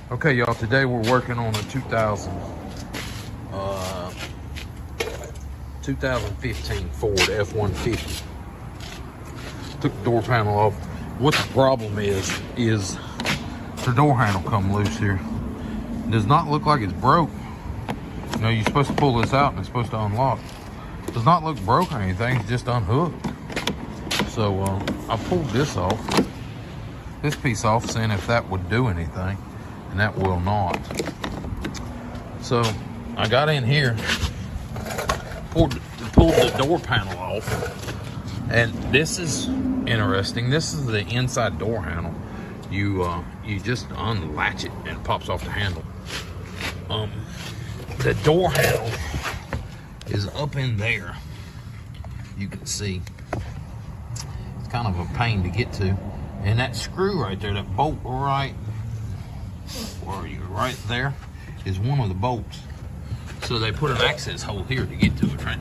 Okay, y'all, today we're working on a 2015 Ford F-150. Took the door panel off. What the problem is the door handle come loose here. It does not look like it's broke. You know, you're supposed to pull this out and it's supposed to unlock. It does not look broke or anything, it's just unhooked. So I pulled this piece off, seeing if that would do anything, and that will not. So I got in here, pulled the door panel off, and this is interesting. This is the inside door handle. You just unlatch it and it pops off the handle. The door handle is up in there. You can see it's kind of a pain to get to, and that screw right there, that bolt right there, is one of the bolts. So they put an access hole here to get to it, right?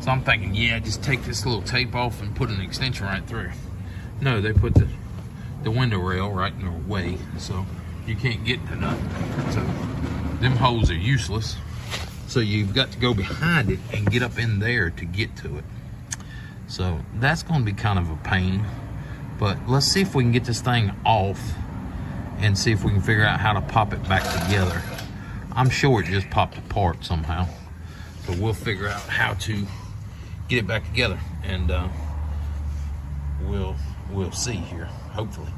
So I'm thinking, yeah, just take this little tape off and put an extension right through. No, they put the window rail right in the way, so you can't get to nothing. So them holes are useless. So you've got to go behind it and get up in there to get to it. So that's going to be kind of a pain. But let's see if we can get this thing off and see if we can figure out how to pop it back together. I'm sure it just popped apart somehow, but we'll figure out how to get it back together, and we'll see here, hopefully.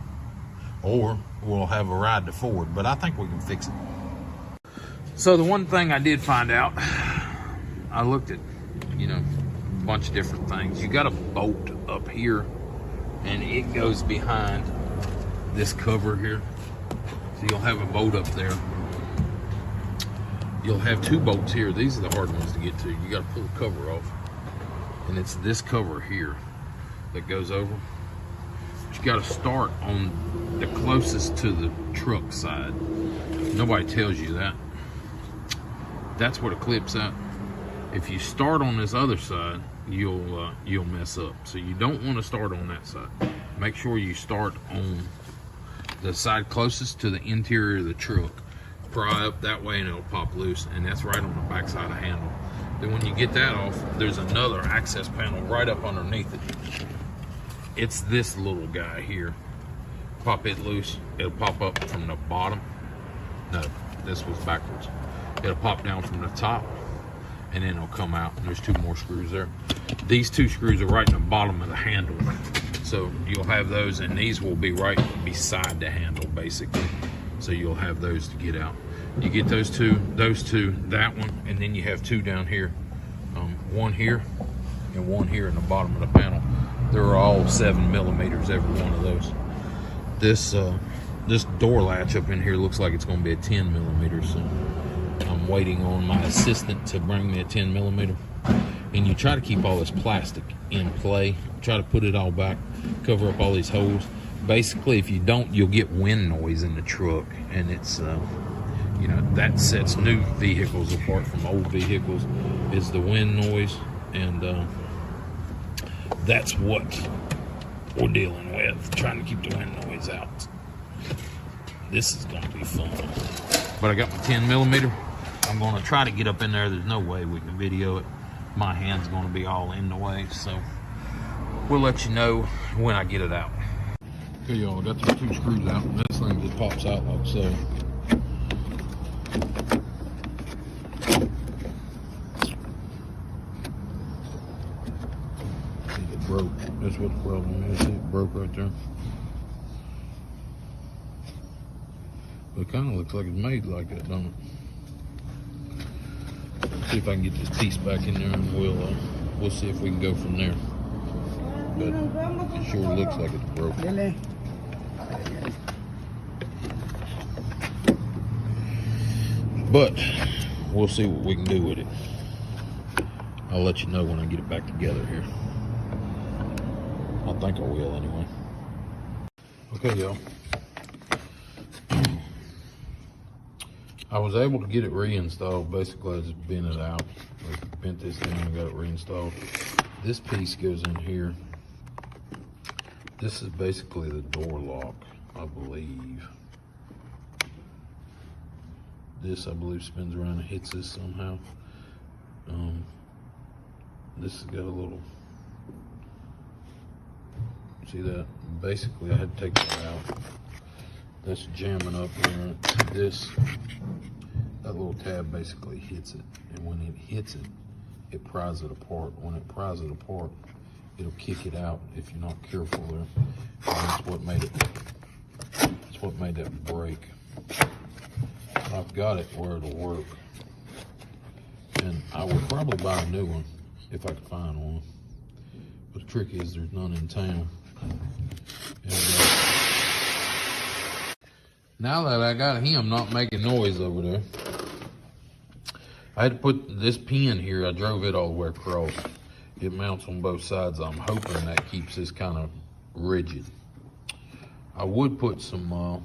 Or we'll have a ride to Ford, but I think we can fix it. So the one thing I did find out, I looked at, a bunch of different things. You got a bolt up here, and it goes behind this cover here. So you'll have a bolt up there. You'll have two bolts here. These are the hard ones to get to. You got to pull the cover off, and it's this cover here that goes over. But you got to start on the closest to the truck side. Nobody tells you that. That's where the clip's at. If you start on this other side, you'll mess up. So you don't want to start on that side. Make sure you start on the side closest to the interior of the truck. Pry up that way and it'll pop loose, and that's right on the back side of the handle. Then when you get that off, there's another access panel right up underneath it. It's this little guy here. Pop it loose, it'll pop up from the bottom. No, this was backwards. It'll pop down from the top, and then it'll come out. And there's two more screws there. These two screws are right in the bottom of the handle. So you'll have those, and these will be right beside the handle, basically. So you'll have those to get out. You get those two, that one, and then you have two down here. One here, and one here in the bottom of the panel. They're all 7 millimeters, every one of those. This door latch up in here looks like it's gonna be a 10 millimeter, so I'm waiting on my assistant to bring me a 10 millimeter. And you try to keep all this plastic in play. Try to put it all back, cover up all these holes. Basically, if you don't, you'll get wind noise in the truck, and it's that sets new vehicles apart from old vehicles, is the wind noise, and that's what we're dealing with, trying to keep the wind noise out. This is going to be fun. But I got my 10 millimeter. I'm going to try to get up in there. There's no way we can video it. My hand's going to be all in the way, so we'll let you know when I get it out. Okay, y'all, got these two screws out. This thing just pops out like so. It broke. That's what the problem is. It broke right there. But it kind of looks like it's made like that, don't it? See if I can get this piece back in there, and we'll see if we can go from there. But it sure looks like it's broken. But we'll see what we can do with it. I'll let you know when I get it back together here. I think I will anyway. Okay, y'all. I was able to get it reinstalled. Basically, I just bent it out. I bent this down and got it reinstalled. This piece goes in here. This is basically the door lock, I believe. This, I believe, spins around and hits this somehow. This has got a little, see that? Basically, I had to take that out. That's jamming up there. This, that little tab basically hits it. And when it hits it, it pries it apart. When it pries it apart, it'll kick it out if you're not careful there. And that's what made it, that's what made that break. I've got it where it'll work. And I would probably buy a new one if I could find one. But the trick is there's none in town. And, now that I got him not making noise over there, I had to put this pin here. I drove it all the way across. It mounts on both sides. I'm hoping that keeps this kind of rigid. I would put some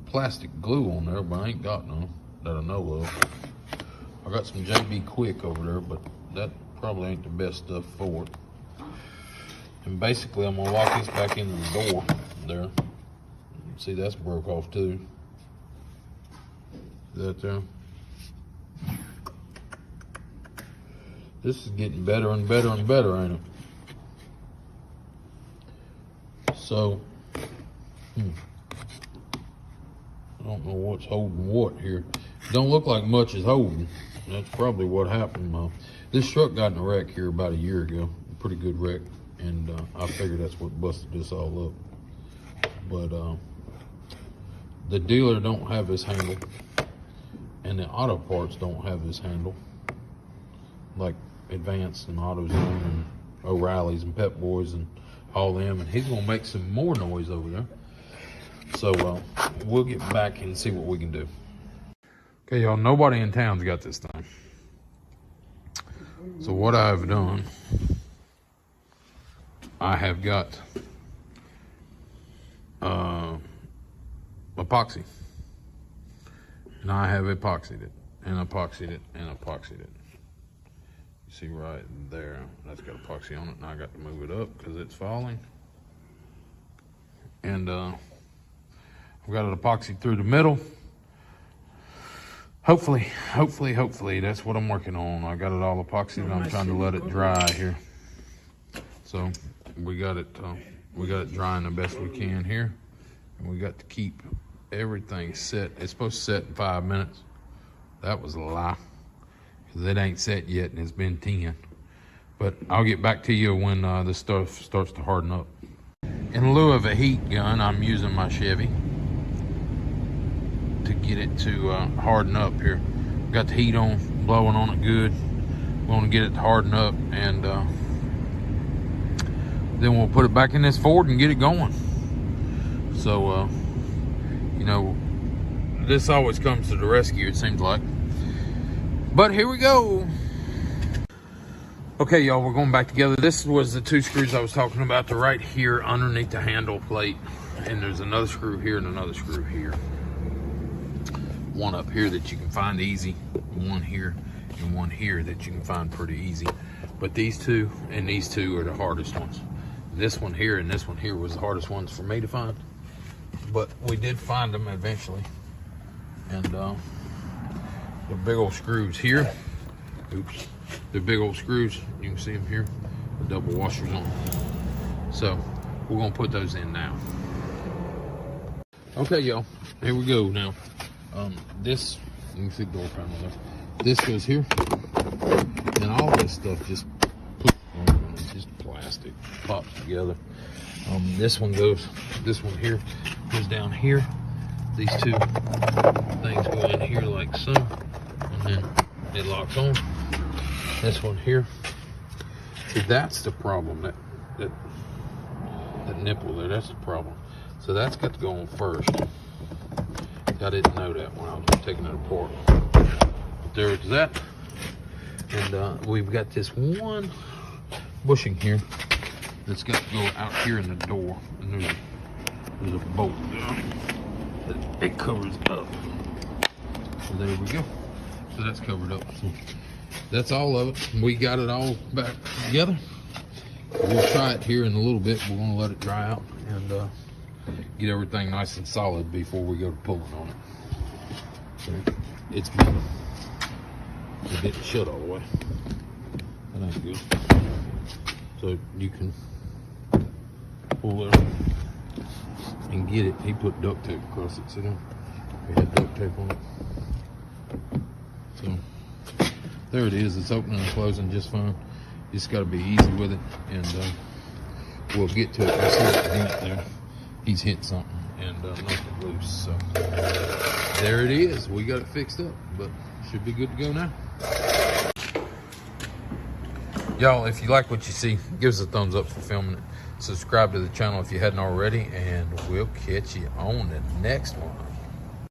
plastic glue on there, but I ain't got none that I know of. I got some JB Quick over there, but that probably ain't the best stuff for it. And basically, I'm gonna lock this back into the door there. See, that's broke off too. See that there? This is getting better and better and better, ain't it? So, I don't know what's holding what here. Don't look like much is holding. That's probably what happened. This truck got in a wreck here about a year ago. A pretty good wreck. And I figured that's what busted this all up. But the dealer don't have this handle. And the auto parts don't have this handle. Like Advance and AutoZone and O'Reilly's and Pep Boys and all them. And he's going to make some more noise over there. So we'll get back and see what we can do. Okay, y'all, nobody in town's got this thing. So what I've done, I have got epoxy. And I have epoxied it, and epoxied it, and epoxied it. You see right there, that's got epoxy on it. Now I got to move it up because it's falling. And I've got it epoxied through the middle. Hopefully, that's what I'm working on. I got it all epoxied and I'm trying to let it dry here. So we got it drying the best we can here. And we got to keep everything set. It's supposed to set in 5 minutes. That was a lie, because it ain't set yet and it's been 10. But I'll get back to you when this stuff starts to harden up. In lieu of a heat gun, I'm using my Chevy to get it to harden up here. Got the heat on, blowing on it good. We want to get it to harden up, and then we'll put it back in this Ford and get it going. So, you know, this always comes to the rescue, it seems like. But here we go. Okay, y'all, we're going back together. This was the 2 screws I was talking about. They're right here underneath the handle plate. And there's another screw here and another screw here. One up here that you can find easy. One here and one here that you can find pretty easy. But these two and these two are the hardest ones. This one here and this one here was the hardest ones for me to find. But we did find them eventually. And the big old screws here. Oops. The big old screws, you can see them here, the double washers on. So we're gonna put those in now. Okay, y'all, here we go now. This, you can see the door panel there. This goes here, and all this stuff just just plastic, pops together. This one here goes down here. These two things go in here like so, and then it locks on. This one here, see, that's the problem, that nipple there, that's the problem. So that's got to go on first. I didn't know that when I was taking it apart. But there's that. And we've got this one bushing here that's got to go out here in the door. And there's a bolt there. It covers up. So there we go. So that's covered up. So that's all of it. We got it all back together. We'll try it here in a little bit. We're gonna let it dry out and get everything nice and solid before we go to pulling on it. So it's good. It didn't shut all the way. That ain't good. So you can pull it and get it. He put duct tape across it. See that? We had duct tape on it. So there it is. It's opening and closing just fine. You just got to be easy with it, and we'll get to it. You see that dent there? He's hit something and knocked it loose. So there it is. We got it fixed up, but should be good to go now. Y'all, if you like what you see, give us a thumbs up for filming it. Subscribe to the channel if you hadn't already, and we'll catch you on the next one.